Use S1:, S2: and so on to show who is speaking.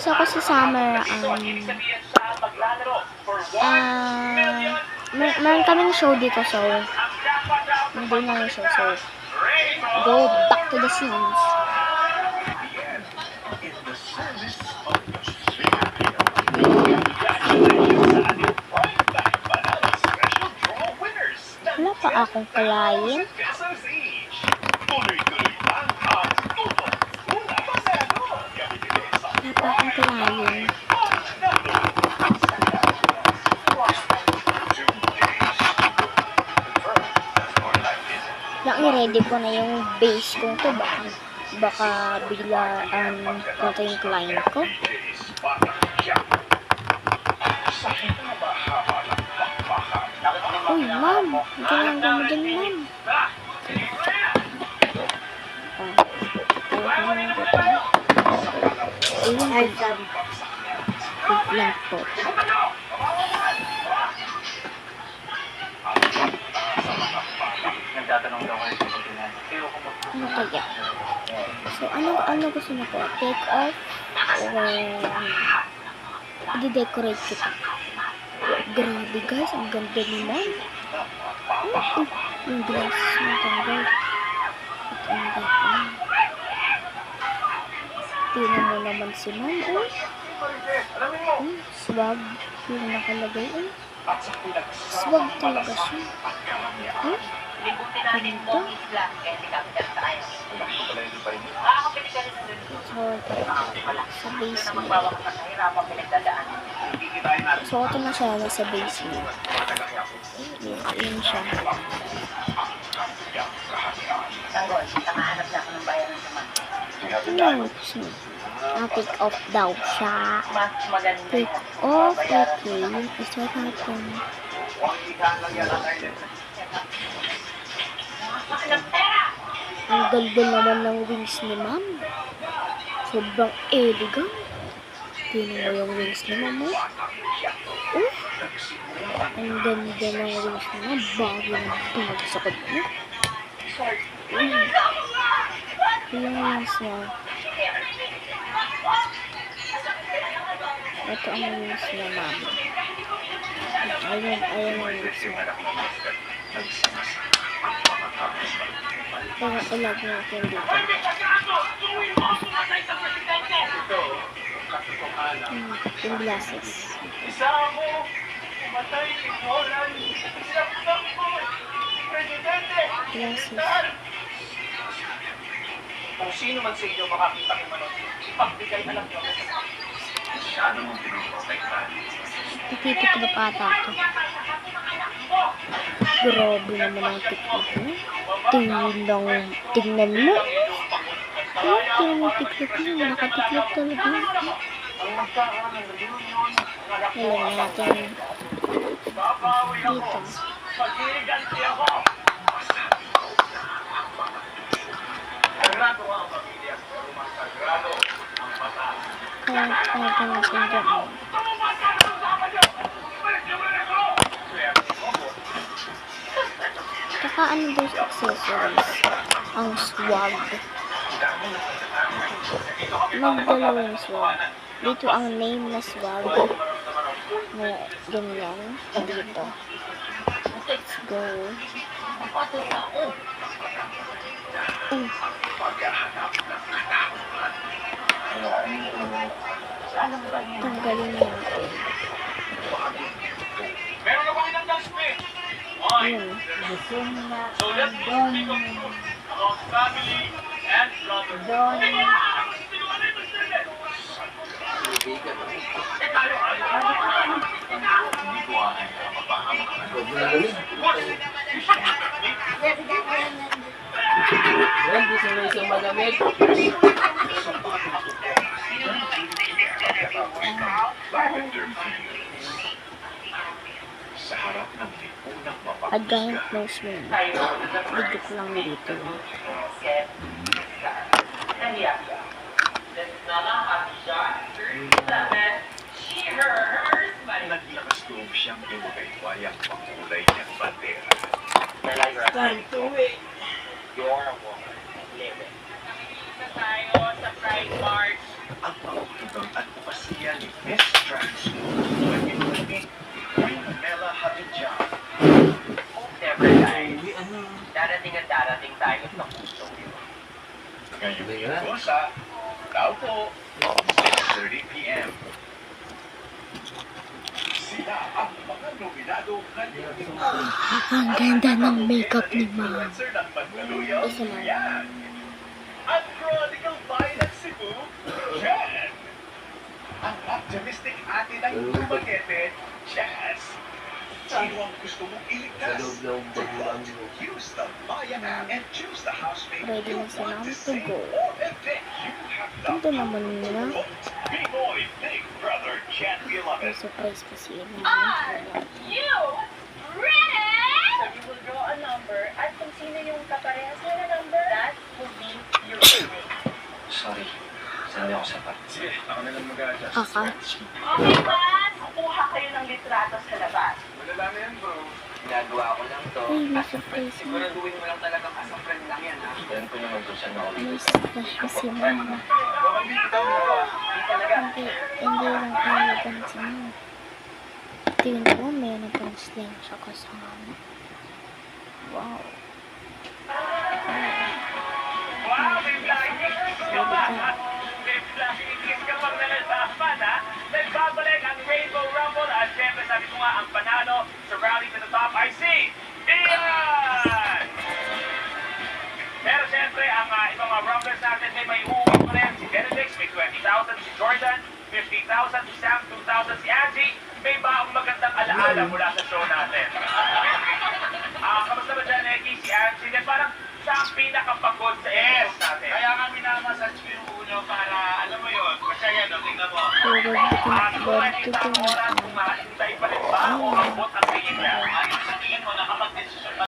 S1: Gusto ko sa summer, meron kaming show dito, so hindi na yung show, so go back to the scenes. Wala pa akong kalayin. I-ready ko na yung base ko to, baka bigla punta yung client ko. Uy, ma'am, ginagawa mo din, ma'am. Ayun, wait lang po. Ano kaya? So, ano gusto mo po? Take off? Or i-decorate kita? Grabe guys, ang ganda naman. Yung glass na tanggal. At ang ganda. Tingnan mo naman si ma'am. Swag. Yung nakalagay. Swag talaga siya. Ganda. So, sa basement. So, ito na siya sa basement. Yun siya. Take off daw siya. Take off. Okay. Start natin. Ang ganda naman ng wings ni ma'am. Sobrang elegant. Tingnan mo yung wings ni ma'am. Ang ganda ng wings ni ma'am. Bago na tumagsakot mo. Yung wings niya. Ito ang wings niya, ma'am. Ayan ang wings niya. Kaya ilag natin dito. Yung glasses. Glasses.
S2: Kung sino man sa inyo makakita kay Manong, ipagbigay alam nyo.
S1: Titik na pata ito. Grabe naman ang tiktok mo. Tingnan mo. Tingnan mo tiktok mo. Nakatiklop talaga. Alam natin. Dito. Saka ano daw sa accessories? Ang swag. Magdalawa yung swag. Dito ang name na swag. May ganyan. Dito. Let's go. Tanggalin natin.
S2: Meron na kami ng dustbin.
S1: Yun.
S2: So let's go about family and brother.
S3: Hindi sila isang magamit.
S1: Adjunct close mo. Video ko lang dito.
S2: Naglakas loob siyang iwagay ang pangkulay niyang bandera. You're a woman. Live it. Tayo sa Pride March. Ang pautugang at kortesiya ni Miss Trans. Pag-ibig, Mela Hadidjan.
S4: Never guys.
S3: Uwi, ano?
S4: Darating at darating tayo sa puso yun.
S2: Ngayong
S3: Diba?
S2: linggo sa Tao po, 6:30 p.m. Sila ang mga nominado ngayong linggo.
S1: Ang ganda ng makeup ni ma'am.
S2: Influencer ng Mandaluyong,
S1: Isa lang.
S2: yan. At Chronicle Vine at Cebu, yan. Ang optimistic ate ng Dumaguete, Jazz. Sino ang gusto mong
S3: Sa
S2: iligtas?
S3: loob-loob
S2: To
S3: ng
S2: vote,
S3: buwan.
S2: use the Maya app and choose the housemate
S1: Ready
S2: you
S1: na sila
S2: want to
S1: to
S2: sing
S1: go.
S2: or event you have the
S1: Ito naman nila.
S2: vote. B-Boy Big Brother can't be
S1: May
S2: 11.
S1: surprise pa si Ina.
S5: You ready? So you will draw a number at kung sino yung kaparehas na number, that will be your winning.
S4: Sorry. Sandi ako sapat.
S2: Sige, ako na lang mag-adjust.
S1: Aka.
S5: Okay, class. Kuha kayo ng litrato sa labas.
S2: Malala na yan, bro.
S4: Ginagawa ko lang to.
S1: Ay, may surprise na.
S4: Siguraduhin mo lang talaga as a friend lang yan, ha? Yan ko naman kung saan ako
S1: May
S4: dito.
S1: surprise pa si mama.
S2: Baka bitaw mo ba?
S4: Hindi talaga.
S1: Hindi lang talaga si mama. Tingin ko, mayroon pang sling siya kasama. Wow.
S2: Wow, may flying kiss ka pa!
S1: Ready ka.
S2: May flying kiss ka pang nalasapan, ha? Nagbabalik ang Rainbow Rumble at syempre sabi ko nga ang panalo sa Rally to the Top ay si Ian! Pero syempre, ang ibang mga rumblers natin ay may uuwi pa rin. Si Benedict, may 20,000. Si Jordan, 50,000. Si Sam, 2,000. Si Angie, may baong magandang alaala mula sa show natin. Kamusta ba dyan, Eki? Si Angie, din parang siya ang pinakapagod sa S natin. Kaya kami namassage ko yung ulo para, alam mo yun, kasi yan, tingnan mo.
S1: Puro
S2: Ako,
S1: bitin.
S2: hindi pa ang oras kung mahintay